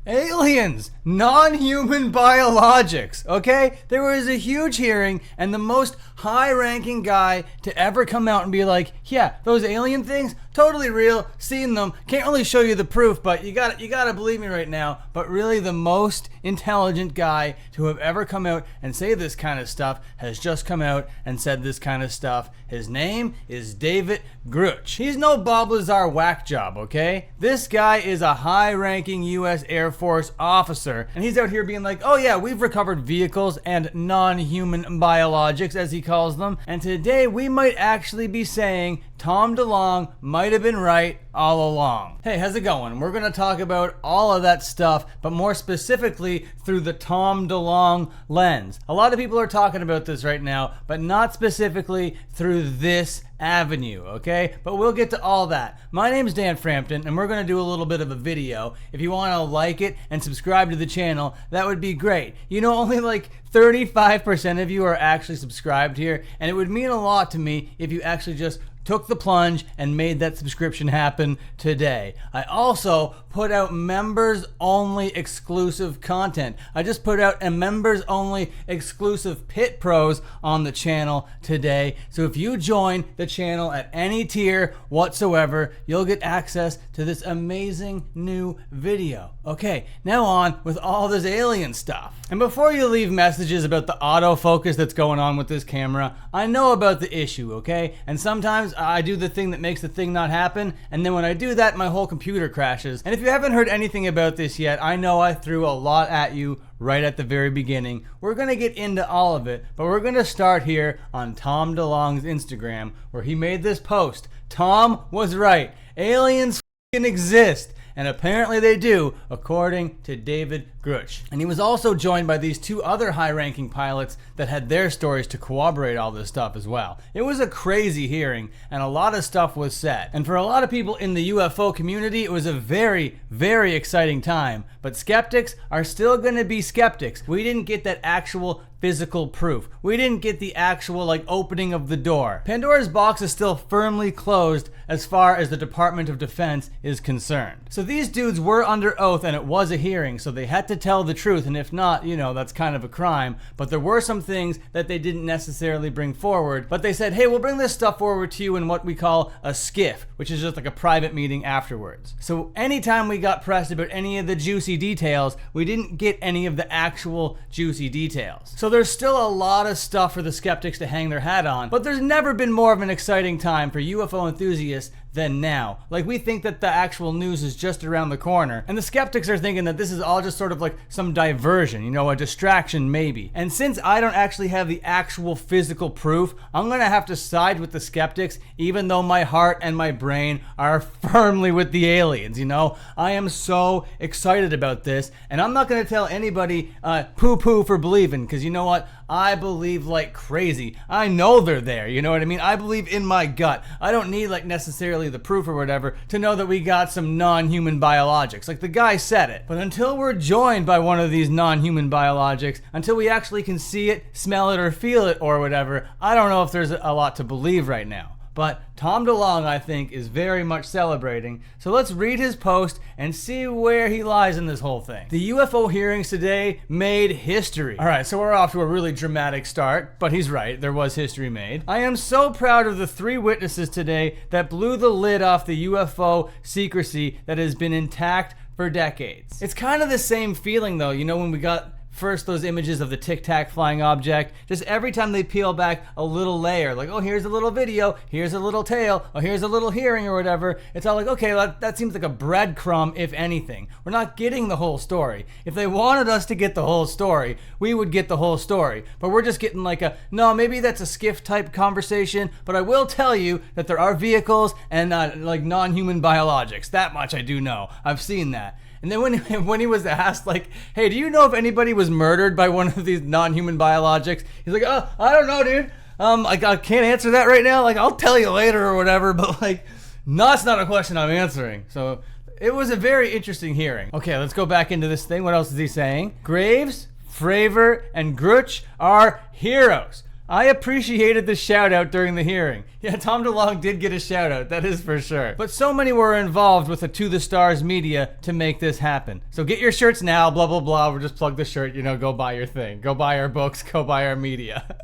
Aliens, non-human biologics, okay? There was a huge hearing, and the most high-ranking guy to ever come out and be like, yeah, those alien things, totally real, seen them, can't really show you the proof, but you gotta believe me right now. But really the most intelligent guy to have ever come out and say this kind of stuff has just come out and said this kind of stuff. His name is David Grusch. He's no Bob Lazar whack job, okay? This guy is a high-ranking U.S. Air Force officer, and he's out here being like, oh yeah, we've recovered vehicles and non-human biologics, as he calls them, and today we might actually be saying Tom DeLonge might have been right all along. Hey, how's it going? We're gonna talk about all of that stuff, but more specifically through the Tom DeLonge lens. A lot of people are talking about this right now, but not specifically through this avenue, okay? But we'll get to all that. My name's Dan Frampton, and we're gonna do a little bit of a video. If you wanna like it and subscribe to the channel, that would be great. You know, only like 35% of you are actually subscribed here, and it would mean a lot to me if you actually just took the plunge and made that subscription happen today. I also put out members only exclusive content. I just put out a members only exclusive Pit Pros on the channel today. So if you join the channel at any tier whatsoever, you'll get access to this amazing new video. Okay, now on with all this alien stuff. And before you leave messages about the autofocus that's going on with this camera, I know about the issue, okay? And sometimes I do the thing that makes the thing not happen, and then when I do that, my whole computer crashes. And if you haven't heard anything about this yet, I know I threw a lot at you right at the very beginning. We're gonna get into all of it, but we're gonna start here on Tom DeLonge's Instagram, where he made this post. Tom was right. Aliens f***ing exist. And apparently they do, according to David Grusch. And he was also joined by these two other high-ranking pilots that had their stories to corroborate all this stuff as well. It was a crazy hearing, and a lot of stuff was said. And for a lot of people in the UFO community, it was a very, very exciting time. But skeptics are still gonna be skeptics. We didn't get that actual physical proof. We didn't get the actual opening of the door. Pandora's box is still firmly closed as far as the Department of Defense is concerned. So these dudes were under oath, and it was a hearing, so they had to tell the truth, and if not, you know, that's kind of a crime. But there were some things that they didn't necessarily bring forward, but they said, hey, we'll bring this stuff forward to you in what we call a skiff, which is just like a private meeting afterwards. So anytime we got pressed about any of the juicy details, we didn't get any of the actual juicy details. So there's still a lot of stuff for the skeptics to hang their hat on, but there's never been more of an exciting time for UFO enthusiasts than now. Like, we think that the actual news is just around the corner, and the skeptics are thinking that this is all just sort of like some diversion, you know, a distraction maybe. And since I don't actually have the actual physical proof, I'm gonna have to side with the skeptics, even though my heart and my brain are firmly with the aliens, you know? I am so excited about this, and I'm not gonna tell anybody poo-poo for believing, because you know what? I believe like crazy. I know they're there, you know what I mean? I believe in my gut. I don't need like necessarily the proof or whatever to know that we got some non-human biologics. Like, the guy said it. But until we're joined by one of these non-human biologics, until we actually can see it, smell it, or feel it or whatever, I don't know if there's a lot to believe right now. But Tom DeLonge, I think, is very much celebrating. So let's read his post and see where he lies in this whole thing. The UFO hearings today made history. All right, so we're off to a really dramatic start, but he's right, there was history made. I am so proud of the 3 witnesses today that blew the lid off the UFO secrecy that has been intact for decades. It's kind of the same feeling though, you know, when we got first those images of the Tic Tac flying object, just every time they peel back a little layer, like, oh, here's a little video, here's a little tale, oh, here's a little hearing or whatever, it's all like, okay, that seems like a breadcrumb, if anything. We're not getting the whole story. If they wanted us to get the whole story, we would get the whole story. But we're just getting like no, maybe that's a skiff type conversation, but I will tell you that there are vehicles and like non-human biologics. That much I do know. I've seen that. And then when he was asked, like, hey, do you know if anybody was murdered by one of these non-human biologics? He's like, oh, I don't know, dude. I can't answer that right now. Like, I'll tell you later or whatever, but like, no, that's not a question I'm answering. So it was a very interesting hearing. Okay, let's go back into this thing. What else is he saying? Graves, Fravor, and Grusch are heroes. I appreciated the shout out during the hearing. Yeah, Tom DeLonge did get a shout out, that is for sure. But so many were involved with the To the Stars media to make this happen. So get your shirts now, blah, blah, blah. We'll just plug the shirt, go buy your thing. Go buy our books, go buy our media.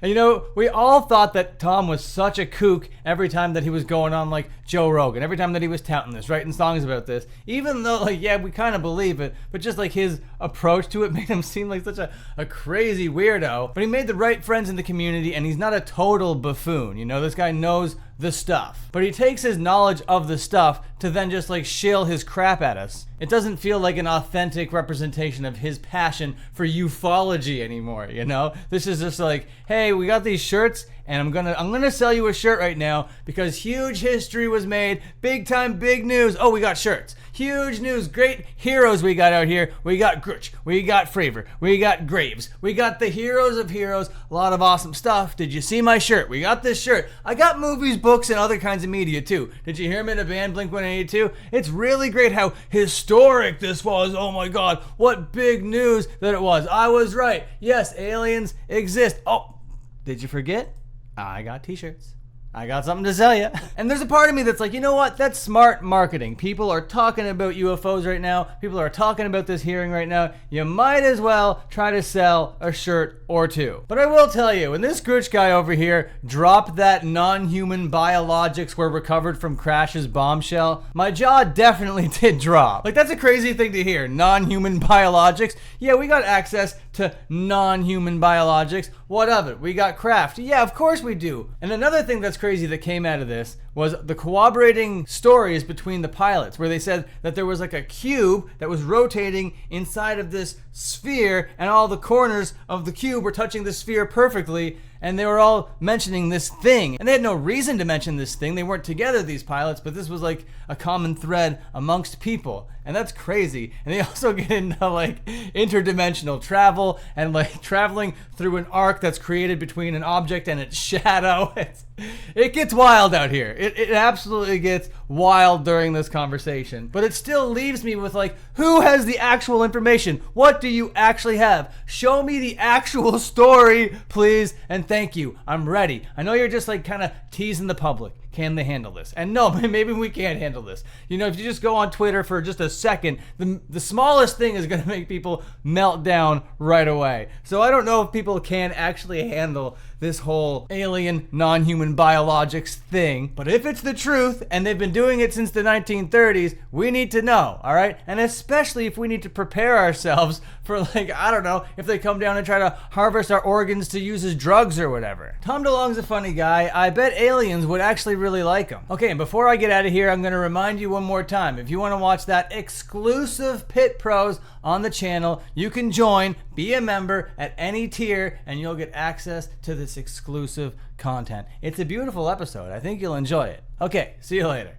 And we all thought that Tom was such a kook every time that he was going on like Joe Rogan, every time that he was touting this, writing songs about this, even though we kind of believe it, but just like his approach to it made him seem like such a crazy weirdo. But he made the right friends in the community, and he's not a total buffoon. This guy knows the stuff. But he takes his knowledge of the stuff to then just like shill his crap at us. It doesn't feel like an authentic representation of his passion for ufology anymore, This is just like, hey, we got these shirts and I'm gonna sell you a shirt right now because huge history was made, big time, big news. Oh, we got shirts. Huge news, great heroes we got out here. We got Grutch, we got Fravor, we got Graves, we got the heroes of heroes, a lot of awesome stuff. Did you see my shirt? We got this shirt. I got movies, books, and other kinds of media too. Did you hear him in a band, Blink-182? It's really great how historic this was. Oh my God, what big news that it was. I was right. Yes, aliens exist. Oh, did you forget? I got t-shirts. I got something to sell you. And there's a part of me that's like, you know what? That's smart marketing. People are talking about UFOs right now. People are talking about this hearing right now. You might as well try to sell a shirt or two. But I will tell you, when this Grutch guy over here dropped that non-human biologics were recovered from Crash's bombshell, my jaw definitely did drop. Like, that's a crazy thing to hear. Non-human biologics. Yeah, we got access to non-human biologics. What of it? We got Kraft. Yeah, of course we do. And another thing that's crazy that came out of this was the corroborating stories between the pilots, where they said that there was like a cube that was rotating inside of this sphere, and all the corners of the cube were touching the sphere perfectly, and they were all mentioning this thing. And they had no reason to mention this thing. They weren't together, these pilots, but this was like a common thread amongst people. And that's crazy. And they also get into like interdimensional travel and like traveling through an arc that's created between an object and its shadow. It gets wild out here. It absolutely gets wild during this conversation. But it still leaves me with like, who has the actual information? What do you actually have? Show me the actual story, please, and thank you. I'm ready. I know you're just like kind of teasing the public. Can they handle this? And no, maybe we can't handle this. If you just go on Twitter for just a second, the smallest thing is going to make people melt down right away. So I don't know if people can actually handle this whole alien non-human biologics thing. But if it's the truth, and they've been doing it since the 1930s, we need to know, all right? And especially if we need to prepare ourselves for like, I don't know, if they come down and try to harvest our organs to use as drugs or whatever. Tom DeLonge's a funny guy. I bet aliens would actually really like him. Okay, and before I get out of here, I'm going to remind you one more time. If you want to watch that exclusive Pit Pros on the channel, you can join, be a member at any tier, and you'll get access to this exclusive content. It's a beautiful episode. I think you'll enjoy it. Okay, see you later.